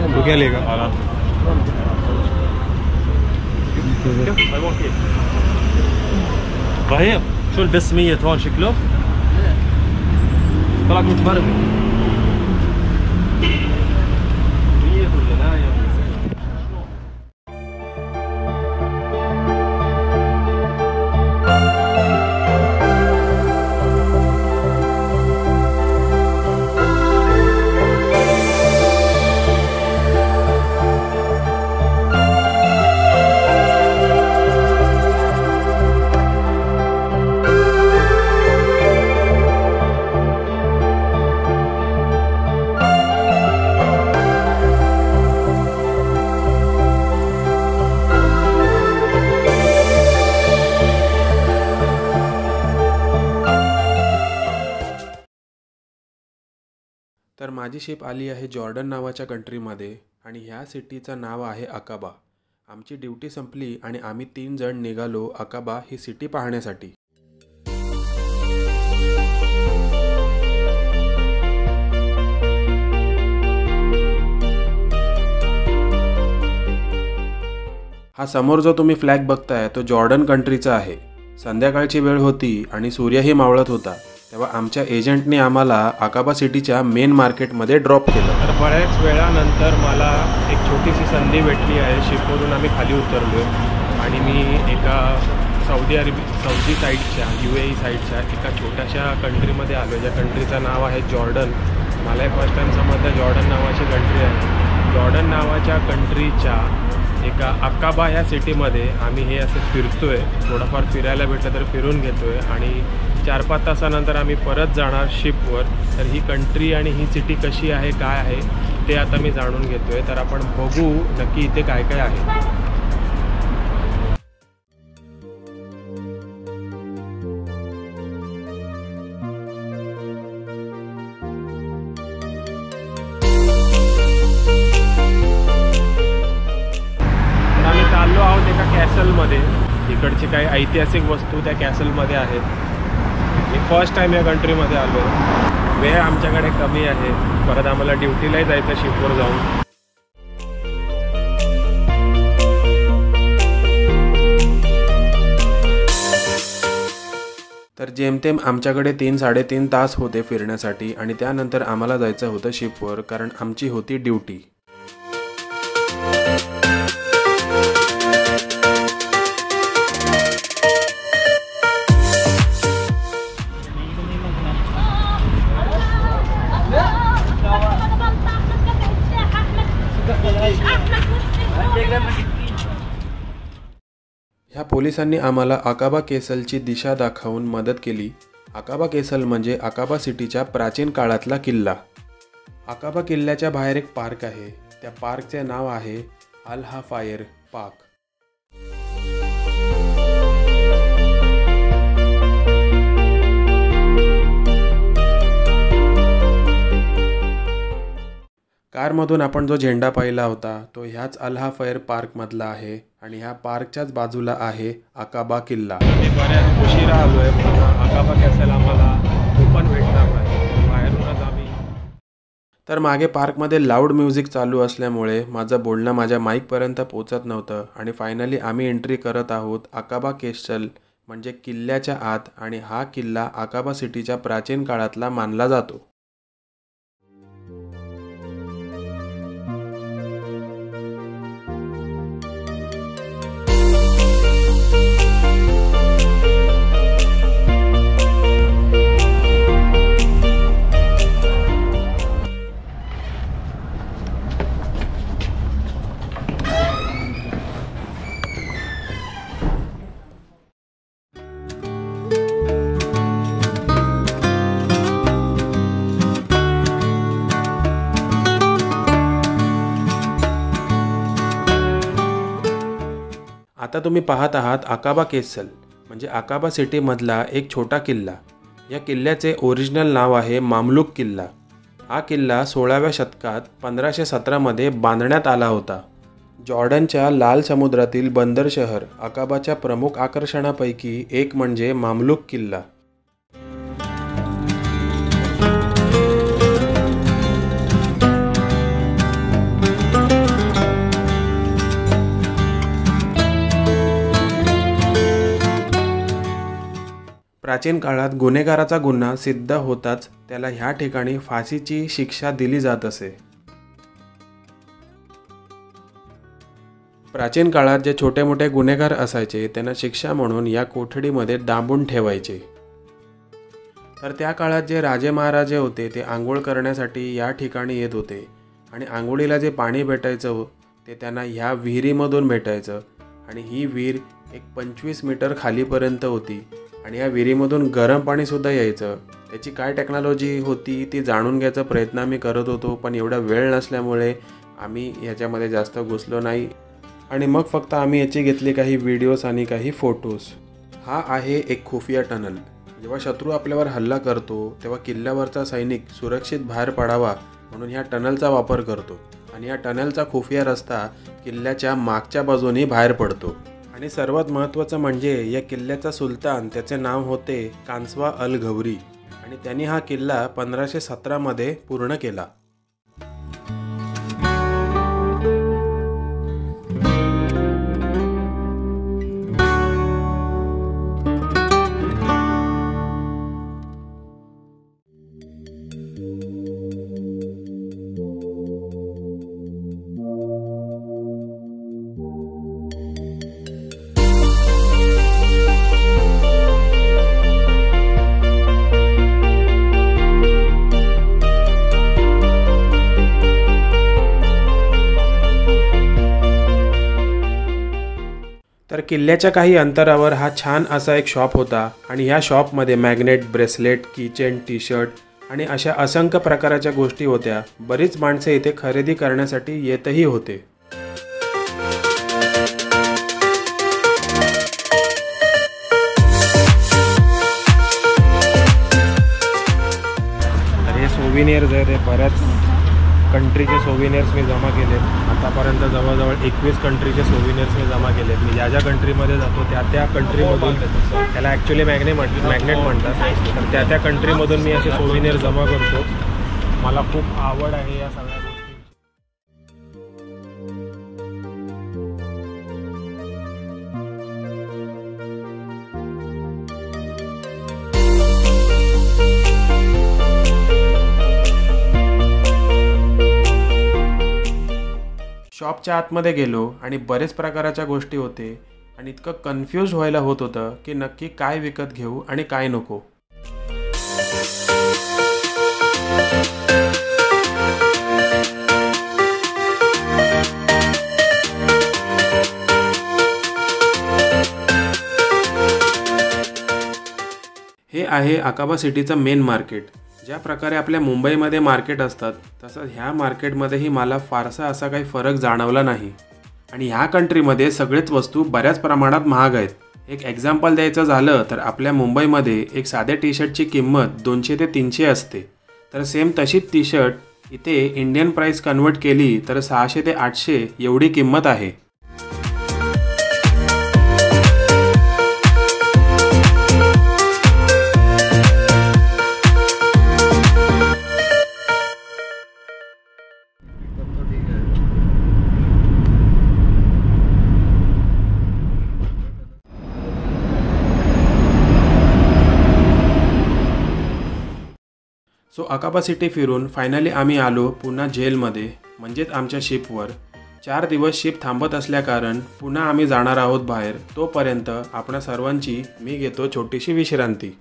तो क्या लेगा? رهيب. شو البس 100 هون شكله؟ طلع متبرد. 100 ولا لا يا तर माझी शिप आली आहे जॉर्डन नावाच्या कंट्रीमध्ये आणि ह्या सिटीचं नाव आहे अकाबा। आमची ड्यूटी संपली आणि आम्ही 3 जण निघालो अकाबा ही सिटी पाहण्यासाठी। हा समोर जो तुम्ही फ्लॅग बघताय तो जॉर्डन कंट्रीचा आहे। संध्याकाळची वेळ होती आणि सूर्यही मावळत होता, तेव्हा आमच्या एजंटने आम्हाला अकाबा सिटीच्या मेन मार्केटमध्ये ड्रॉप केलं। तर बऱ्याच वेळानंतर मला एक छोटीशी संधी भेटली आहे। शिपवरून आम्ही खाली उतरलो आणि मी एका सौदी साईडच्या UAE साईडच्या एका छोट्याशा कंट्रीमध्ये आलो, ज्या कंट्रीचं नाव आहे जॉर्डन। मला फर्स्ट टाईम समजलं जॉर्डन नावाची कंट्री आहे। जॉर्डन नावाच्या कंट्रीच्या एका अकाबा या सिटीमध्ये आम्ही हे असे फिरतोय, थोडंफार फिरायला भेटलं तर फिरून घेतोय आणि 4-5 तासानंतर आम्ही परत जाणार शिपवर। तर ही कंट्री आणि ही सिटी कशी आहे काय आहे ते आता मी जाणून घेतोय। तर आपण बघू नक्की इथे काय काय आहे। चाललो आहोत एका कॅसलमध्ये। इकडची काही ऐतिहासिक वस्तू त्या कॅसलमध्ये आहेत। मी फर्स्ट टाइम या कंट्रीमध्ये आलो। वेळ आमच्याकडे कमी आहे, परत आम्हाला ड्युटीलाही जायचं शिपवर जाऊन। तर जेमतेम आमच्याकडे 3-3.5 तास होते फिरण्यासाठी आणि त्यानंतर आम्हाला जायचं होतं शिपवर, कारण आमची होती ड्युटी। ह्या पोलिसांनी आम्हाला अकाबा केसलची दिशा दाखवून मदत केली। अकाबा केसल म्हणजे अकाबा सिटीच्या प्राचीन काळातला किल्ला। अकाबा किल्ल्याच्या बाहेर एक पार्क आहे, त्या पार्कचे नाव आहे अल हाफायर पार्क। कारमधून आपण जो झेंडा पाहिला होता तो ह्याच अल हाफायर पार्कमधला आहे आणि ह्या पार्कच्याच बाजूला आहे अकाबा किल्ला। मी बऱ्याच उशिरा आलो आहे, अकाबा कॅसल आम्हाला ओपन भेटणार नाही, बाहेरूनच आम्ही। तर मागे पार्कमध्ये लाऊड म्युझिक चालू असल्यामुळे माझं बोलणं माझ्या माईकपर्यंत पोचत नव्हतं आणि फायनली आम्ही एंट्री करत आहोत अकाबा केसल म्हणजे किल्ल्याच्या आत। आणि हा किल्ला अकाबा सिटीच्या प्राचीन काळातला मानला जातो। आता तुम्ही पाहत आहात अकाबा केसल म्हणजे अकाबा सिटीमधला एक छोटा किल्ला। या किल्ल्याचे ओरिजिनल नाव आहे मामलुक किल्ला। हा किल्ला 16व्या शतकात 1517 मध्ये बांधण्यात आला होता। जॉर्डनच्या लाल समुद्रातील बंदर शहर अकाबाच्या प्रमुख आकर्षणापैकी एक म्हणजे मामलुक किल्ला। प्राचीन काळात गुन्हेगाराचा गुन्हा सिद्ध होताच त्याला ह्या ठिकाणी फाशीची शिक्षा दिली जात असे। प्राचीन काळात जे छोटे मोठे गुन्हेगार असायचे त्यांना शिक्षा म्हणून या कोठडीमध्ये डांबून ठेवायचे। तर त्या काळात जे राजे महाराजे होते ते आंघोळ करण्यासाठी या ठिकाणी येत होते आणि आंघोळीला जे पाणी भेटायचं ते त्यांना ह्या विहिरीमधून भेटायचं आणि ही विहीर एक 25 मीटर खालीपर्यंत होती आणि या विहिरीमधून गरम पाणीसुद्धा यायचं। त्याची काय टेक्नॉलॉजी होती ती जाणून घ्यायचा प्रयत्न आम्ही करत होतो, पण एवढा वेळ नसल्यामुळे आम्ही ह्याच्यामध्ये जास्त घुसलो नाही आणि मग फक्त आम्ही याची घेतली काही व्हिडिओज आणि काही फोटोज। हा आहे एक खुफिया टनल। जेव्हा शत्रू आपल्यावर हल्ला करतो तेव्हा किल्ल्यावरचा सैनिक सुरक्षित बाहेर पडावा म्हणून ह्या टनलचा वापर करतो आणि या टनलचा खुफिया रस्ता किल्ल्याच्या मागच्या बाजूने बाहेर पडतो। आणि सर्वात महत्त्वाचं म्हणजे या किल्ल्याचा सुलतान त्याचे नाव होते कांसवा अल घवरी आणि त्यांनी हा किल्ला 1517 मध्ये पूर्ण केला। तर किल्ल्याच्या काही अंतरावर हा छान असा एक शॉप होता आणि ह्या शॉपमध्ये magnet, bracelet, keychain, T shirt आणि अशा असंख्य प्रकाराच्या गोष्टी होत्या। बरीच माणसे इथे खरेदी करण्यासाठी येतही होते। तर हे सोविनियर्स आहेत, हे बऱ्याच कंट्रीचे सोविनियर्स मी जमा केलेत। आतापर्यंत जवळजवळ 21 कंट्रीचे सोविनियर्स मी जमा केलेत। मी ज्या ज्या कंट्रीमध्ये जातो त्या कंट्रीमधून, त्याला ॲक्च्युली मॅग्नेट म्हणतात, तर त्या कंट्रीमधून मी असे सोविनियर जमा करतो। मला खूप आवड आहे या सगळ्या गोष्टी। शॉपच्या आतमध्ये गेलो आणि बरेच प्रकाराच्या गोष्टी होते आणि इतकं कन्फ्यूज व्हायला होत होतं की नक्की काय विकत घेऊ आणि काय नको। हे आहे अकाबा सिटीचं मेन मार्केट। ज्या प्रकारे आपल्या मुंबईमध्ये मार्केट असतात तसं ह्या मार्केटमध्येही मला फारसा असा काही फरक जाणवला नाही आणि ह्या कंट्रीमध्ये सगळेच वस्तू बऱ्याच प्रमाणात महाग आहेत। एक एक्झाम्पल द्यायचं झालं तर आपल्या मुंबईमध्ये एक साध्या टी शर्टची किंमत 200 ते 300 असते, तर सेम तशीच टी शर्ट इथे इंडियन प्राइस कन्वर्ट केली तर 600 ते 800 एवढी किंमत आहे। सो अकाबा सिटी फिरून फायनली आम्ही आलो पुन्हा जेलमध्ये, म्हणजेच आमच्या शिपवर। 4 दिवस शिप थांबत असल्याकारण पुन्हा आम्ही जाणार आहोत बाहेर। तोपर्यंत आपणा सर्वांची मी घेतो छोटीशी विश्रांती।